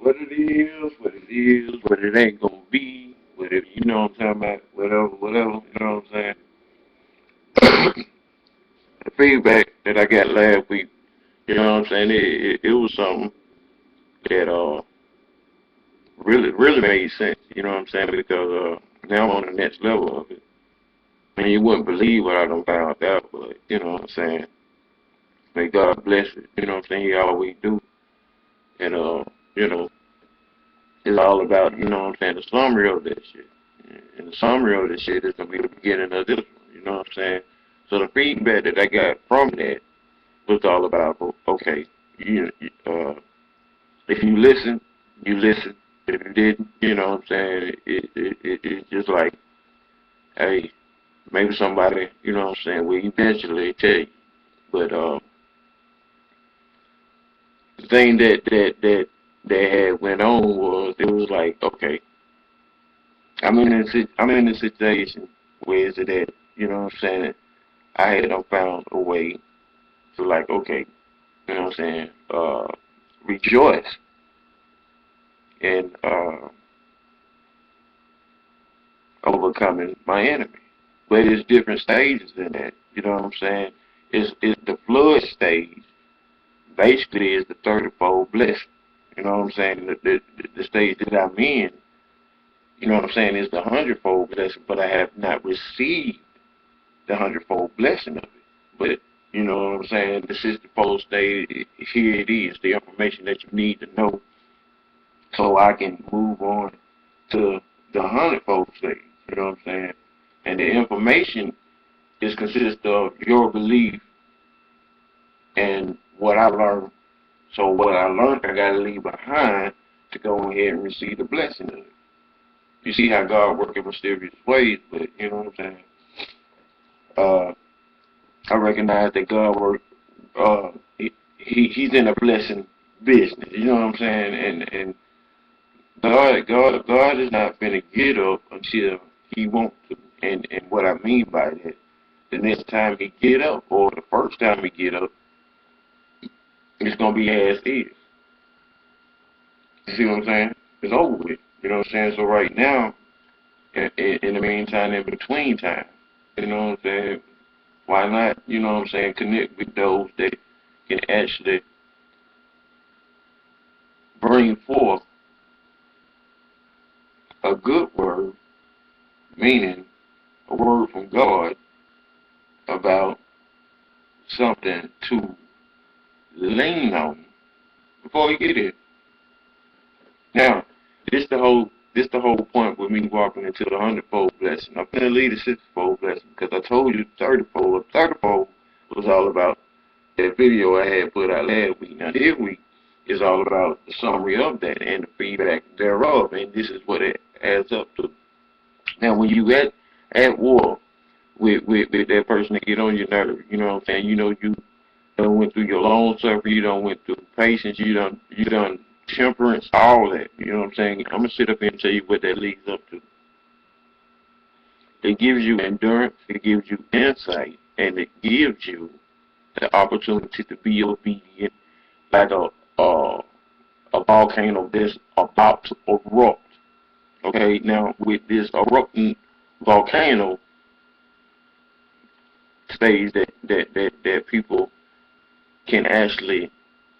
what it is, what it ain't gonna be, what it, you know what I'm talking about, whatever, you know what I'm saying? The feedback that I got last week, you know what I'm saying, it was something that really made sense, you know what I'm saying, because now I'm on the next level of it. And you wouldn't believe what I done found out, but you know what I'm saying. May God bless it, you know what I'm saying. He always do, and you know, it's all about, you know what I'm saying, the summary of that shit. And the summary of this shit is gonna be the beginning of this one, you know what I'm saying. So the feedback that I got from that was all about, okay, you, if you listen, you listen. If you didn't, you know what I'm saying, it's just like, hey, maybe somebody, you know what I'm saying, will eventually tell you. But the thing that had went on was it was like, okay, I'm in a situation where is it at, you know what I'm saying? I had found a way to like, okay, you know what I'm saying, rejoice in overcoming my enemy. But there's different stages in that, you know what I'm saying? It's the flood stage basically is the 30-fold blessing. You know what I'm saying? The stage that I'm in, you know what I'm saying, is the 100-fold blessing, but I have not received the 100-fold blessing of it. But, you know what I'm saying, the 60-fold stage, here it is, the information that you need to know so I can move on to the 100-fold stage. You know what I'm saying? And the information is consists of your belief and what I learned. So what I learned, I got to leave behind to go ahead and receive the blessing of it. You see how God works in mysterious ways, but you know what I'm saying? Uh, I recognize that God works. He's in a blessing business. You know what I'm saying? And God is not going to get up until He wants to. And what I mean by that, the next time He get up, or the first time He get up, it's gonna be as is. You see what I'm saying? It's over with. You know what I'm saying? So right now, in the meantime, in between time, you know what I'm saying? Why not, you know what I'm saying, connect with those that can actually bring forth a good word, meaning a word from God about something to lean on before you get it. Now, this the whole point with me walking into the 100-fold blessing. I'm gonna lead the 60-fold blessing because I told you 30-fold. 30-fold was all about that video I had put out last week. Now this week is all about the summary of that and the feedback thereof, and this is what it adds up to. Now, when you at war with that person that get on your nerve, you know what I'm saying? You know you done went through your long suffering, you done went through patience, you done temperance, all that. You know what I'm saying? I'm gonna sit up here and tell you what that leads up to. It gives you endurance, it gives you insight, and it gives you the opportunity to be obedient, like a volcano that's about to erupt. Okay, now with this erupting volcano stage that people can actually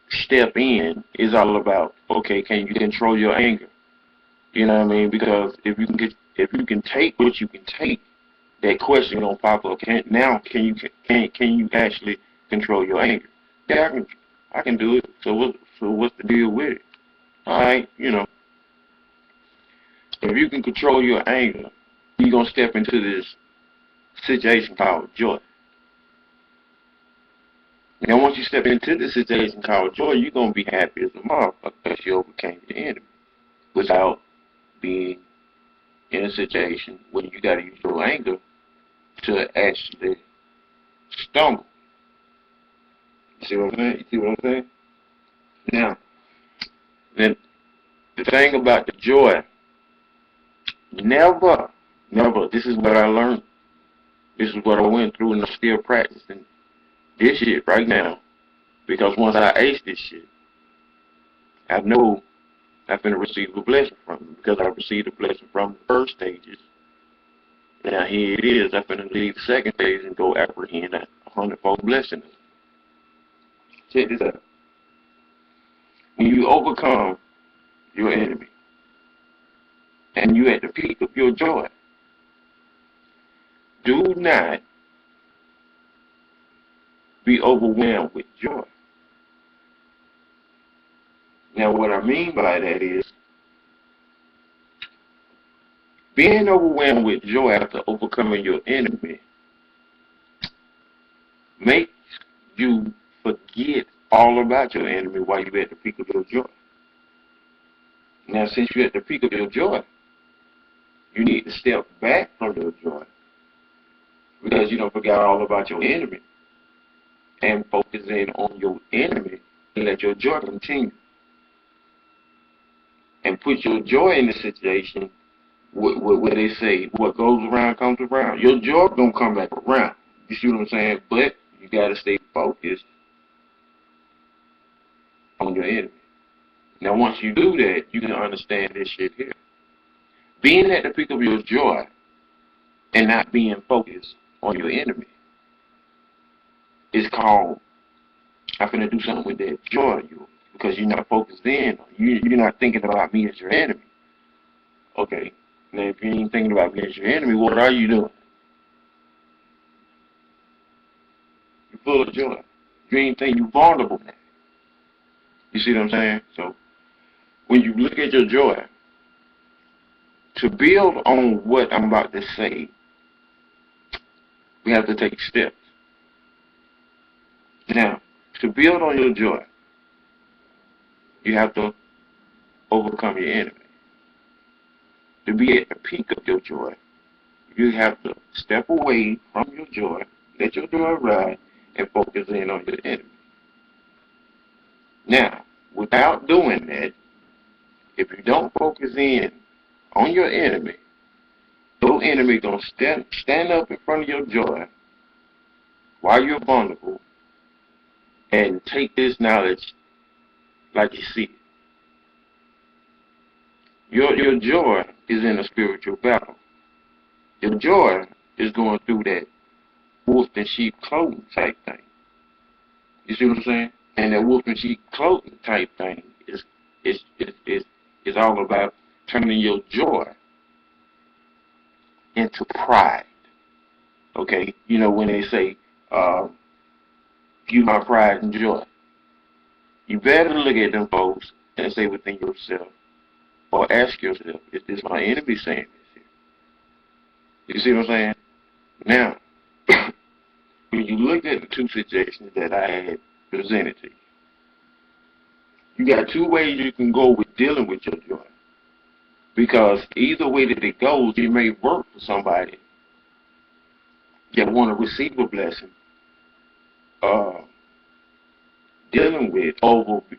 step in is all about, okay, can you control your anger? You know what I mean? Because if you can take what you can take, that question gonna pop up. Can you actually control your anger? Yeah, I can do it. So what's the deal with it? All right, you know, if you can control your anger, you're gonna step into this situation called joy. Now, once you step into this situation called joy, you're gonna be happy as a motherfucker because you overcame the enemy without being in a situation where you got to use your anger to actually stumble. You see what I'm saying? You see what I'm saying? Now, then the thing about the joy, never, never. This is what I learned. This is what I went through, and I'm still practicing this shit right now. Because once I ace this shit, I know I'm finna receive a blessing from him because I received a blessing from the first stages. Now here it is. I'm finna leave the second stage and go apprehend a hundredfold blessing. Check this out. When you overcome your enemy and you at the peak of your joy, do not be overwhelmed with joy. Now what I mean by that is being overwhelmed with joy after overcoming your enemy makes you forget all about your enemy while you're at the peak of your joy. Now since you're at the peak of your joy, you need to step back from your joy because you don't forget all about your enemy and focus in on your enemy and let your joy continue. And put your joy in the situation where they say what goes around comes around. Your joy gonna come back around. You see what I'm saying? But you gotta stay focused on your enemy. Now once you do that, you can understand this shit here. Being at the peak of your joy and not being focused on your enemy is called I'm finna do something with that joy of yours because you're not focused in. You're not thinking about me as your enemy. Okay. Now if you ain't thinking about me as your enemy, what are you doing? You're full of joy. You ain't think you're vulnerable now. You see what I'm saying? So when you look at your joy, to build on what I'm about to say, we have to take steps. Now, to build on your joy, you have to overcome your enemy. To be at the peak of your joy, you have to step away from your joy, let your joy ride, and focus in on your enemy. Now, without doing that, if you don't focus in on your enemy gonna stand up in front of your joy while you're vulnerable and take this knowledge like you see it. Your joy is in a spiritual battle. Your joy is going through that wolf and sheep clothing type thing. You see what I'm saying? And that wolf and sheep clothing type thing is all about turning your joy into pride. Okay? You know when they say, you my pride and joy. You better look at them folks and say within yourself, or ask yourself, is this my enemy saying this here? You see what I'm saying? Now, when you look at the two situations that I had presented to you, you got two ways you can go with dealing with your joy. Because either way that it goes, it may work for somebody that want to receive a blessing, dealing with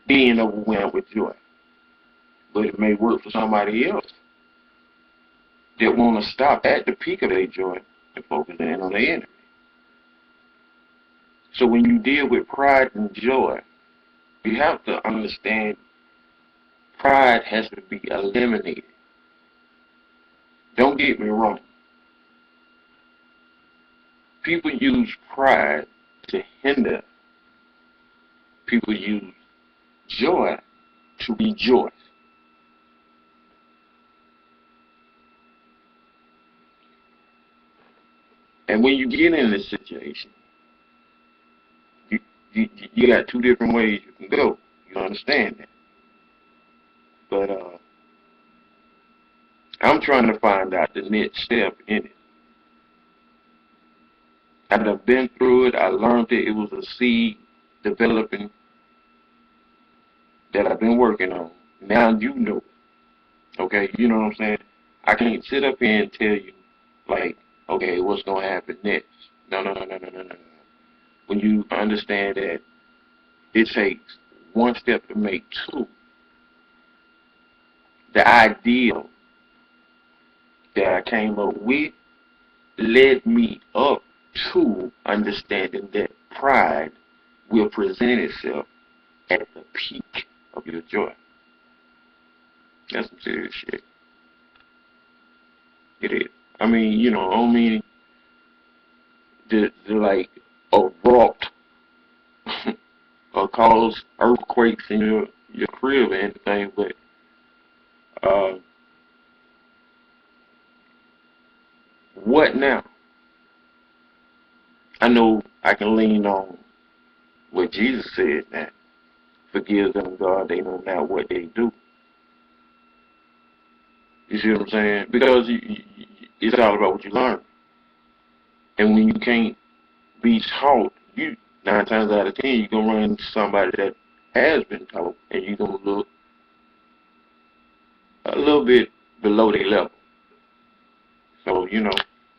being overwhelmed with joy. But it may work for somebody else that want to stop at the peak of their joy and focus in on their enemy. So when you deal with pride and joy, you have to understand pride has to be eliminated. Don't get me wrong. People use pride to hinder. People use joy to rejoice. And when you get in this situation, you got two different ways you can go. You understand that? But I'm trying to find out the next step in it. I've been through it. I learned it. It was a seed developing that I've been working on. Now you know it. Okay? You know what I'm saying? I can't sit up here and tell you, like, okay, what's going to happen next. No. When you understand that it takes one step to make two, the ideal that I came up with led me up to understanding that pride will present itself at the peak of your joy. That's some serious shit. It is. I mean, I don't mean to like erupt or cause earthquakes in your crib or anything, but uh, what now? I know I can lean on what Jesus said now. Forgive them, God, they know not what they do. You see what I'm saying? Because it's all about what you learn. And when you can't be taught, you 9 times out of 10 you're gonna run into somebody that has been taught, and you're gonna look a little bit below their level. So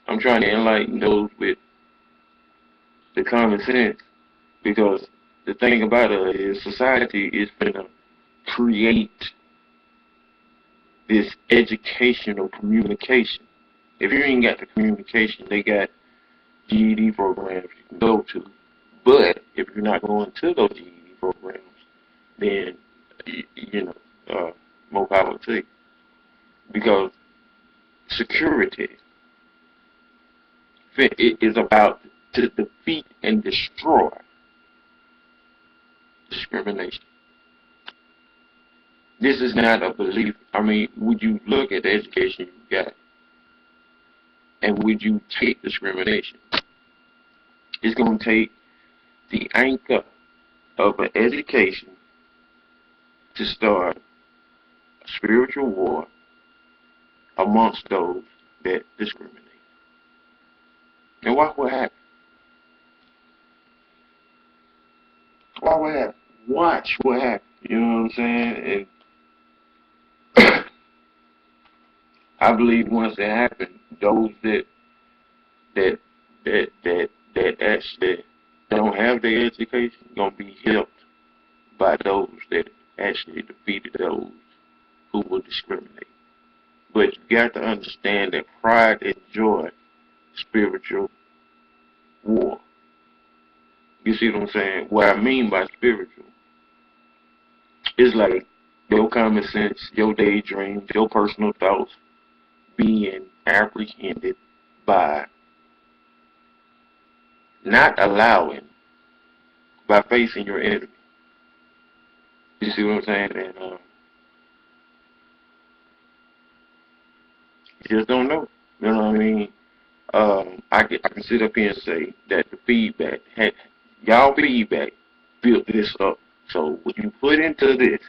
I'm trying to enlighten those with the common sense, because the thing about it is society is gonna create this educational communication. If you ain't got the communication, they got GED programs you can go to. But if you're not going to those GED programs, then you know, more power to you. Because security it is about to defeat and destroy discrimination. This is not a belief. I mean, would you look at the education you got, and would you take discrimination? It's going to take the anchor of an education to start a spiritual war amongst those that discriminate. And watch what happens. Watch what happens. Watch what happens. You know what I'm saying? And I believe once it happens, those that that actually don't have their education gonna be helped by those that actually defeated those who will discriminate. But you got to understand that pride and joy, spiritual war. You see what I'm saying? What I mean by spiritual is like your common sense, your daydreams, your personal thoughts being apprehended by not allowing, by facing your enemy. You see what I'm saying? And you just don't know. You know what I mean? I can sit up here and say that the feedback, y'all feedback built this up. So what you put into this,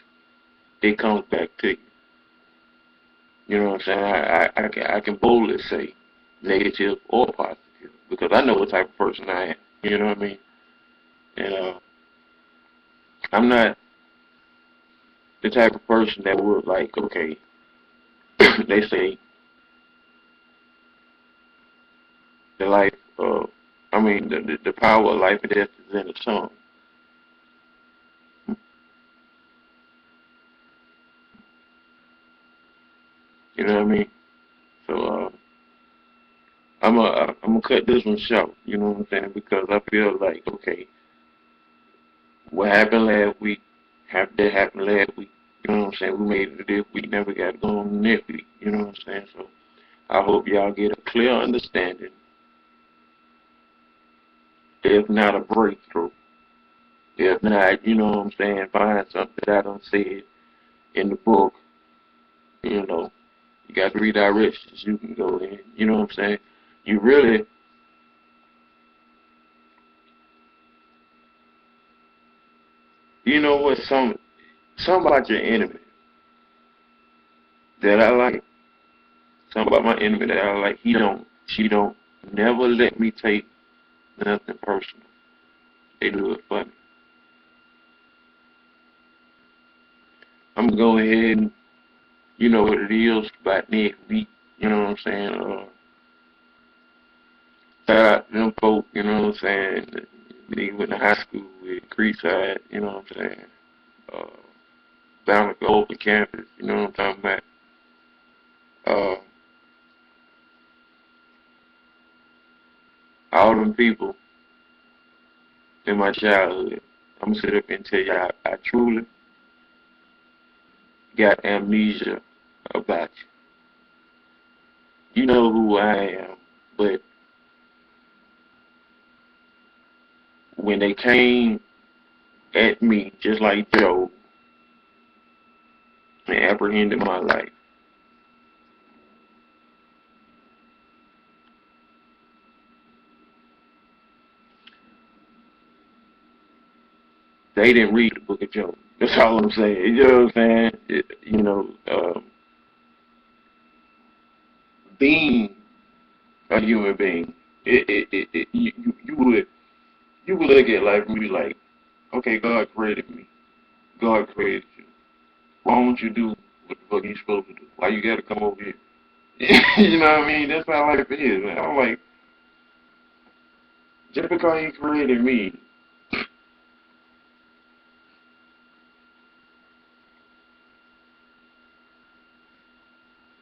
it comes back to you. You know what I'm saying? I can boldly say negative or positive because I know what type of person I am. You know what I mean? And I'm not the type of person that would like, okay, they say the life of, I mean, the power of life and death is in the tongue. You know what I mean? So I'm gonna cut this one short. You know what I'm saying? Because I feel like, okay, what happened last week, that happened last week. You know what I'm saying? We made it this week, never got going next week. You know what I'm saying? So I hope y'all get a clear understanding, if not a breakthrough. If not, you know what I'm saying, find something that I don't say in the book. You know, you got 3 directions you can go in. You know what I'm saying? You really, you know what? Some about your enemy that I like. Some about my enemy that I like. She don't never let me take nothing personal. They do it for me. I'm gonna go ahead and you know what it is about next week. You know what I'm saying? Shout out to them folk. You know what I'm saying? They went to high school with Creekside. You know what I'm saying? Uh, Down at the open campus. You know what I'm talking about? Uh, all them people in my childhood. I'm gonna sit up and tell you I truly got amnesia about you. You know who I am, but when they came at me just like Joe and apprehended my life, they didn't read the book of Job. That's all I'm saying. You know what I'm saying? Being a human being, you would look at life and be like, okay, God created me. God created you. Why don't you do what the fuck you supposed to do? Why you gotta come over here? You know what I mean? That's how life is, man. I'm like, just because he created me,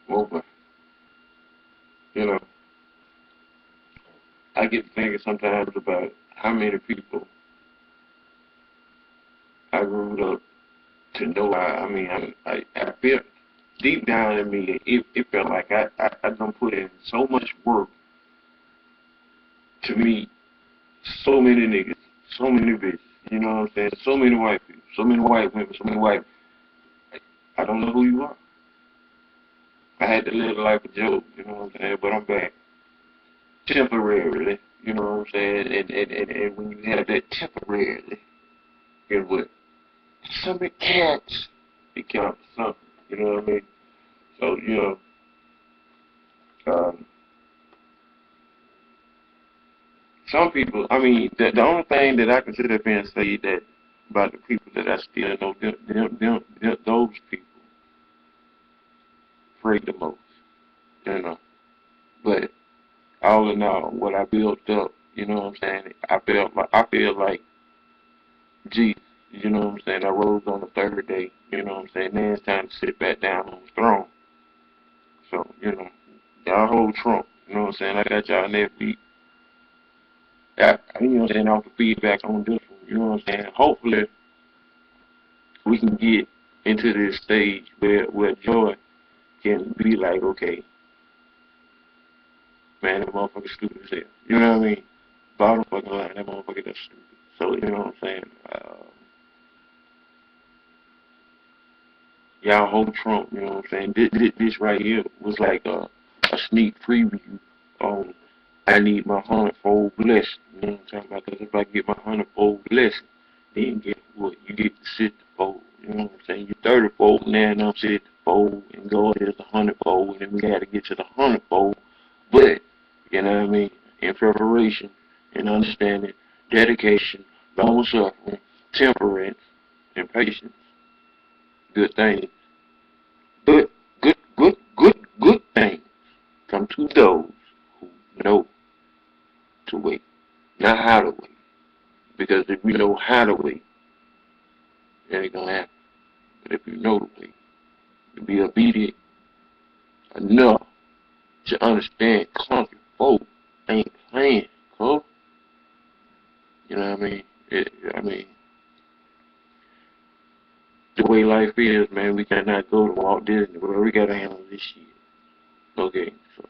well, but, you know, I get thinking sometimes about how many people I grew up to know. I feel deep down in me, it felt like I done put in so much work to meet so many niggas, so many bitches, you know what I'm saying? So many white people, so many white women, so many white. I don't know who you are. I had to live the life of Job, you know what I'm saying? But I'm back temporarily, you know what I'm saying? And when you have that temporarily, guess what? Some cats become something, you know what I mean? So, um, some people, the only thing that I can sit up here and say that about the people that I still know, those people pray the most, you know. But all in all, what I built up, you know what I'm saying? I feel like Jesus, you know what I'm saying? I rose on the third day, you know what I'm saying? Now it's time to sit back down on the throne. So, y'all hold Trump, you know what I'm saying? I got y'all in that feet. You know what I'm saying? Off the feedback on this one, you know what I'm saying? Hopefully, we can get into this stage where joy can be like, okay, man, that motherfucker stupid as hell. You know what I mean? Bottom fucking line, that motherfucker that's stupid. So, you know what I'm saying? Y'all hold Trump, you know what I'm saying? This right here was like a sneak preview on I need my hundredfold blessing. You know what I'm talking about? Because if I get my hundredfold blessing, then get what? You get to sit the fold. You know what I'm saying? You're 30-fold now, and I'm sit the fold, and God is 100-fold, and then we got to get to the 100-fold. But, you know what I mean? In preparation, and understanding, dedication, long suffering, temperance, and patience. Good things. Good, good things come to those who know to wait, not how to wait. Because if you know how to wait, it ain't gonna happen. But if you know to wait, to be obedient enough to understand country folk ain't playing, huh? You know what I mean? I mean, the way life is, man, we cannot go to Walt Disney, but we gotta handle this shit. Okay, so,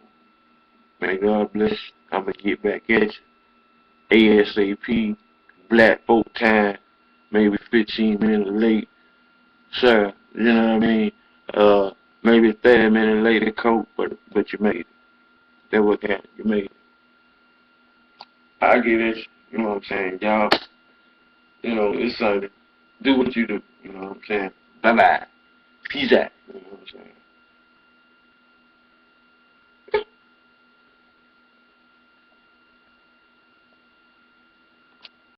man, God bless. I'm gonna get back at you. ASAP, black folk time, maybe 15 minutes late, sir. You know what I mean? Maybe 30 minutes later, coat, but you made it. That what counted. You made it. I get it. You know what I'm saying? Y'all, it's Sunday. Do what you do. You know what I'm saying? Bye bye. Peace out. You know what I'm saying?